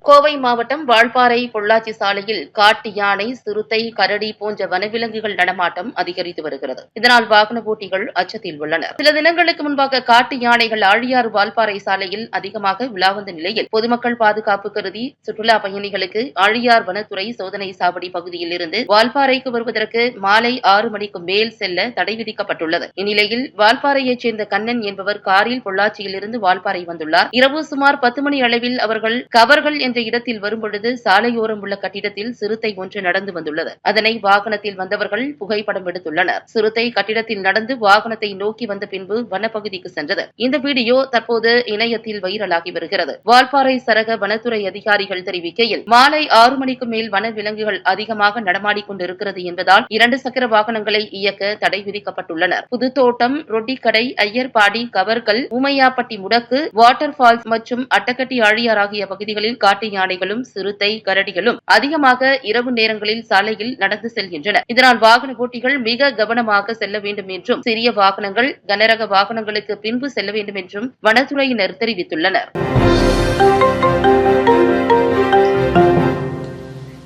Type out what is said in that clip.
கோவை மாவட்டம் வால்பாறை பொள்ளாச்சி சாலையில் காட்டு யானை, சிறுத்தை, கரடி போன்ற வனவிலங்குகள் நடமாட்டம் அதிகரித்து வருகிறது. இதனால் வாகன ஓட்டிகள் அச்சத்தில் உள்ளனர். சில தினங்களுக்கு முன்பாக காட்டு யானைகள் ஆழியாறு வால்பாறை சாலையில் அதிகமாக உலா வந்த நிலையில் பொதுமக்கள் பாதுகாப்பு கருதி சுற்றுலா பயணிகளுக்கு ஆழியார் வனத்துறை சோதனை சாவடி பகுதியில் இருந்து வால்பாறைக்கு வருவதற்கு மாலை 6 மணிக்கு மேல் செல்ல தடை விதிக்கப்பட்டுள்ளது. இந்நிலையில் வால்பாறையைச் சேர்ந்த கண்ணன் என்பவர் காரில் பொள்ளாச்சியில் இருந்து வால்பாறை வந்துள்ளார். இரவு சுமார் 10 மணி அளவில் அவர்கள் கவர்கள் என்ற இடத்தில் வரும்பொழுது சாலையோரம் உள்ள கட்டிடத்தில் சிறுத்தை ஒன்று நடந்து வந்துள்ளது. அதனை வாகனத்தில் வந்தவர்கள் புகைப்படம் எடுத்துள்ளனர். சிறுத்தை கட்டிடத்தில் நடந்து வாகனத்தை நோக்கி வந்த பின்பு வனப்பகுதிக்கு சென்றது. இந்த வீடியோ தற்போது இணையத்தில் வைரலாகி வருகிறது. வால்பாறை சரக வனத்துறை அதிகாரிகள் தெரிவிக்கையில், மாலை 6 மணிக்கு மேல் வனவிலங்குகள் அதிகமாக நடமாடிக்கொண்டிருக்கிறது என்பதால் 2 சக்கர வாகனங்களை இயக்க தடை விதிக்கப்பட்டுள்ளனர். புதுத்தோட்டம், ரொட்டிக்கடை, ஐயர்பாடி, கவர்கள், ஊமையாப்பட்டி முடக்கு, வாட்டர் ஃபால்ஸ் மற்றும் அட்டக்கட்டி ஆழியார் ஆகிய பகுதிகளில் காட்டு யானைகளும், சிறுத்தை, கரடிகளும் அதிகமாக இரவு நேரங்களில் சாலையில் நடந்து செல்கின்றன. இதனால் வாகன ஓட்டிகள் மிக கவனமாக செல்ல வேண்டும் என்றும், சிறிய வாகனங்கள், கனரக வாகனங்களுக்கு பின்பு செல்ல வேண்டும் என்றும் வனத்துறையினர் தெரிவித்துள்ளனர்.